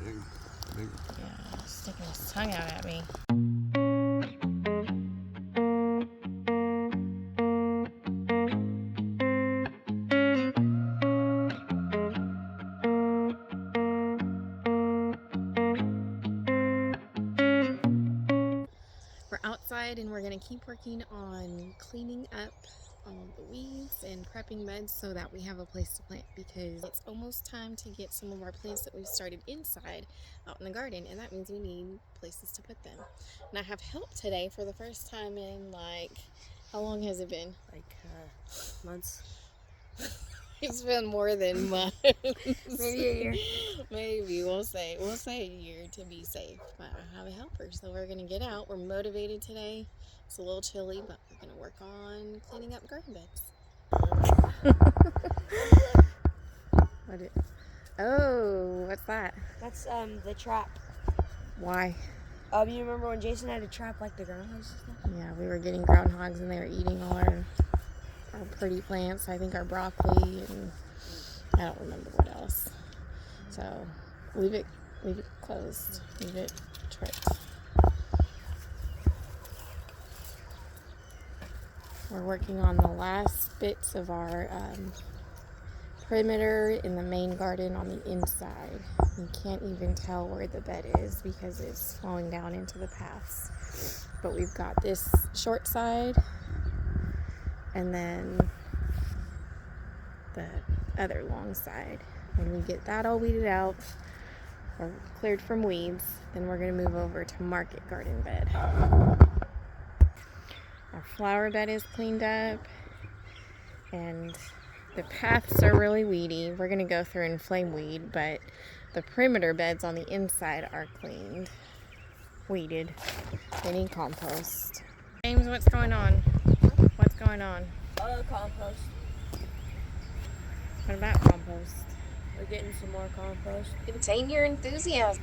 Big. Yeah, sticking his tongue out at me. We're outside and we're going to keep working on cleaning up all the weeds and prepping beds so that we have a place to plant, because it's almost time to get some of our plants that we've started inside out in the garden, and that means we need places to put them. And I have help today for the first time in, like, how long has it been? Like months. It's been more than months. Maybe a year. Maybe we'll say a year to be safe. But I have a helper, so we're gonna get out. We're motivated today. It's a little chilly, but we're gonna work on cleaning up garden beds. Oh, what's that? That's the trap. Why? You remember when Jason had to trap like the groundhogs and stuff? Yeah, we were getting groundhogs and they were eating all our pretty plants. I think our broccoli, and I don't remember what else. So leave it closed. Leave it tripped. We're working on the last bits of our perimeter in the main garden on the inside. You can't even tell where the bed is because it's flowing down into the paths. But we've got this short side and then the other long side. When we get that all weeded out or cleared from weeds, then we're going to move over to market garden bed. Our flower bed is cleaned up and the paths are really weedy. We're going to go through and flame weed, but the perimeter beds on the inside are cleaned, weeded. They need compost. James, what's going on? What's going on? Compost. What about compost? We're getting some more compost. Contain your enthusiasm.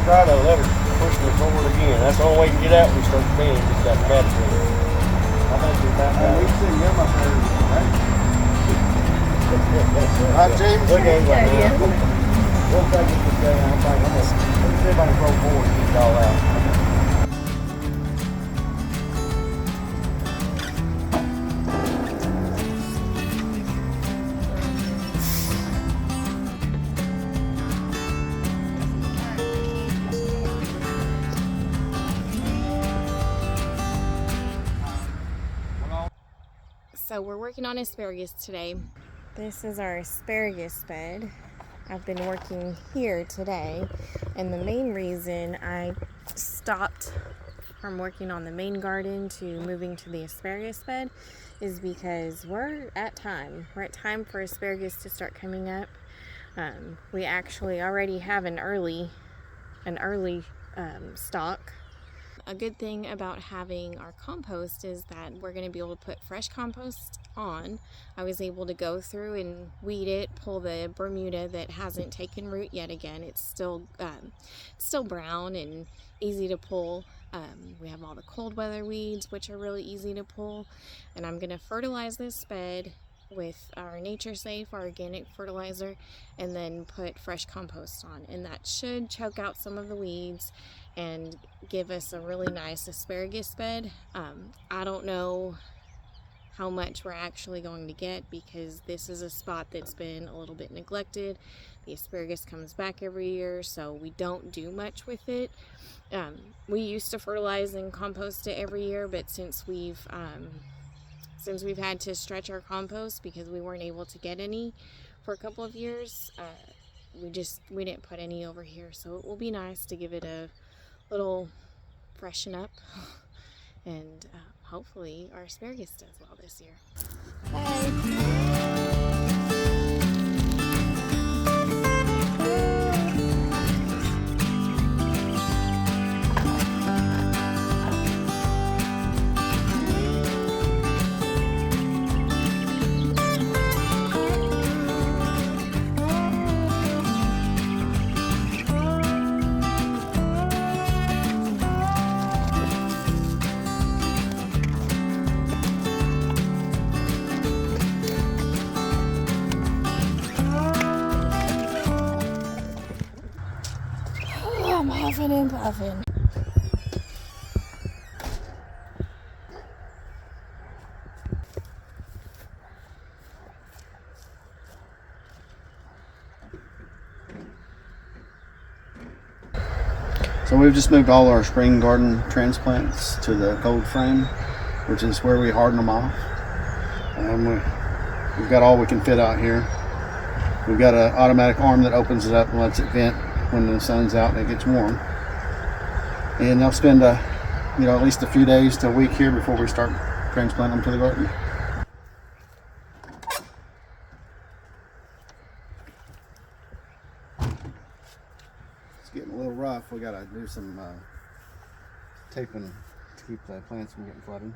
Try to let her push me forward again. That's the only way you can get out when you start spinning. Just got to catch it. I think you're back out. We see him up there, right? James? Look at him right now. We'll take it this day. I'm going to see if I can roll forward and get it all out. So we're working on asparagus today. This is our asparagus bed. I've been working here today, and the main reason I stopped from working on the main garden to moving to the asparagus bed is because we're at time for asparagus to start coming up. We actually already have an early stock. A good thing about having our compost is that we're going to be able to put fresh compost on. I was able to go through and weed it, pull the Bermuda that hasn't taken root yet again. It's still brown and easy to pull. We have all the cold weather weeds, which are really easy to pull. And I'm going to fertilize this bed with our Nature Safe, our organic fertilizer, and then put fresh compost on. And that should choke out some of the weeds and give us a really nice asparagus bed. I don't know how much we're actually going to get because this is a spot that's been a little bit neglected. The asparagus comes back every year, so we don't do much with it. We used to fertilize and compost it every year, but since we've had to stretch our compost because we weren't able to get any for a couple of years, we didn't put any over here. So it will be nice to give it a little freshen up, and hopefully our asparagus does well this year. Bye. huffing and puffing. So we've just moved all our spring garden transplants to the cold frame, which is where we harden them off. We've got all we can fit out here. We've got an automatic arm that opens it up and lets it vent when the sun's out and it gets warm. And they'll spend at least a few days to a week here before we start transplanting them to the garden. It's getting a little rough. We gotta do some taping to keep the plants from getting flooded.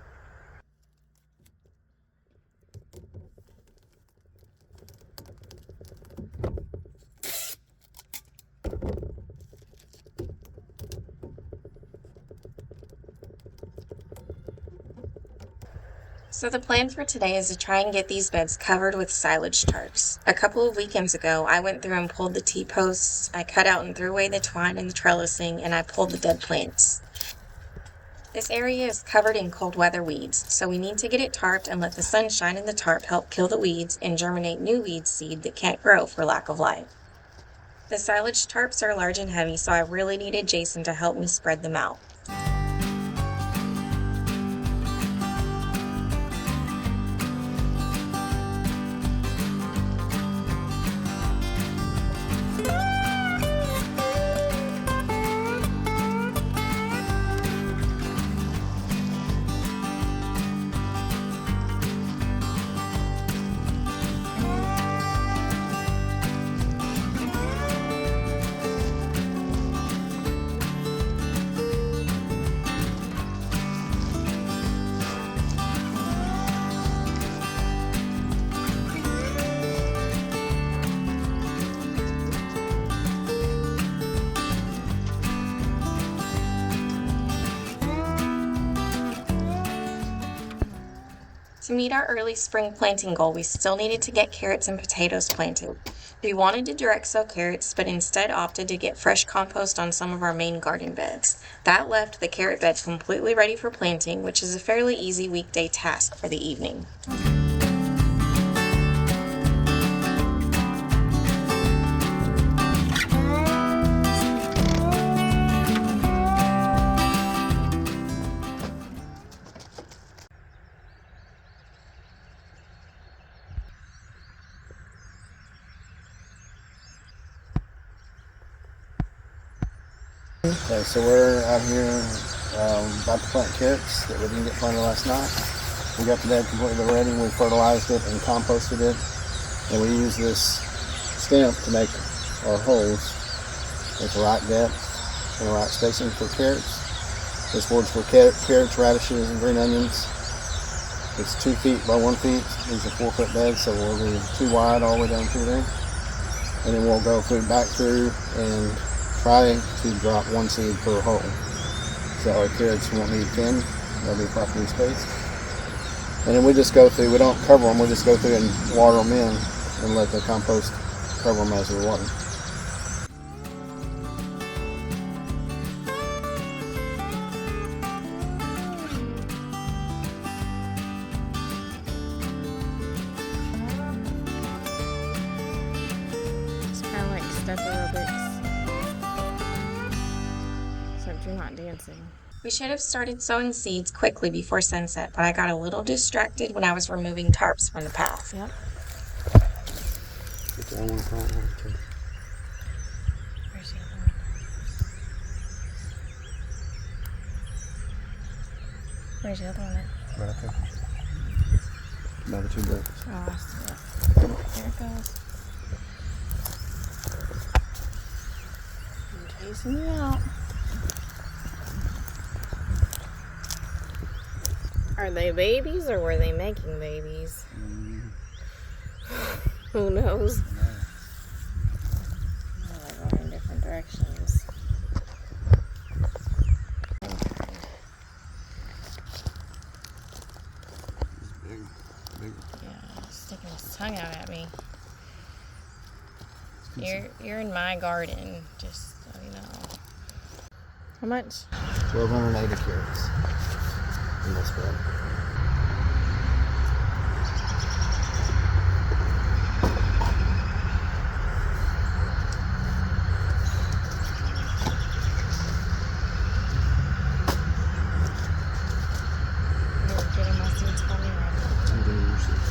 So the plan for today is to try and get these beds covered with silage tarps. A couple of weekends ago, I went through and pulled the T-posts, I cut out and threw away the twine and the trellising, and I pulled the dead plants. This area is covered in cold weather weeds, so we need to get it tarped and let the sunshine in the tarp help kill the weeds and germinate new weed seed that can't grow for lack of light. The silage tarps are large and heavy, so I really needed Jason to help me spread them out. To meet our early spring planting goal, we still needed to get carrots and potatoes planted. We wanted to direct sow carrots, but instead opted to get fresh compost on some of our main garden beds. That left the carrot beds completely ready for planting, which is a fairly easy weekday task for the evening. Okay, so we're out here about to plant carrots that we didn't get planted last night. We got the bed completely ready. We fertilized it and composted it, and we use this stamp to make our holes with the right depth and the right spacing for carrots. This board's for carrots, radishes, and green onions. It's 2 feet by 1 feet. These are 4 foot beds, so we'll be 2 wide all the way down through there, and then we'll go back through and try to drop 1 seed per hole. So our carrots won't need 10, they'll be properly spaced. And then we just go through, we don't cover them, we just go through and water them in and let the compost cover them as we water. It's kind of like step aerobics. Except you're not dancing. We should have started sowing seeds quickly before sunset, but I got a little distracted when I was removing tarps from the path. Yep. Where's the other one? Where's the other one at? Right up there. By the 2 bricks. Oh, I see it. There it goes. I'm chasing you out. Are they babies or were they making babies? Who knows? Oh, they're going in different directions. Big. Yeah, sticking his tongue out at me. You're in my garden, just so you know. How much? 1,280 carats in this bed. You're getting my seeds for me right now. I'm doing your seeds.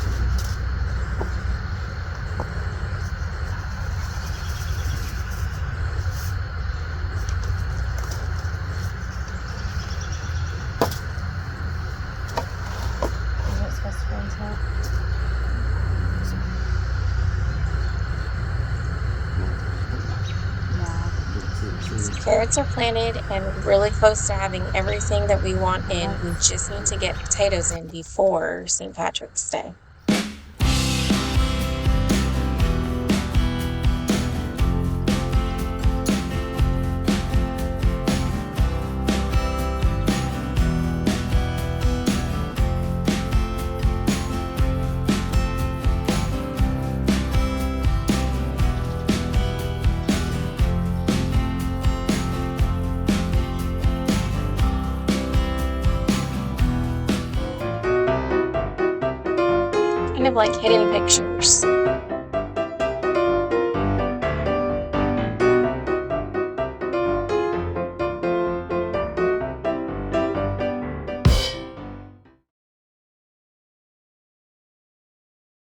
Is it supposed to go into that? Carrots are planted and really close to having everything that we want in. We just need to get potatoes in before St. Patrick's Day. Kind of like hidden pictures.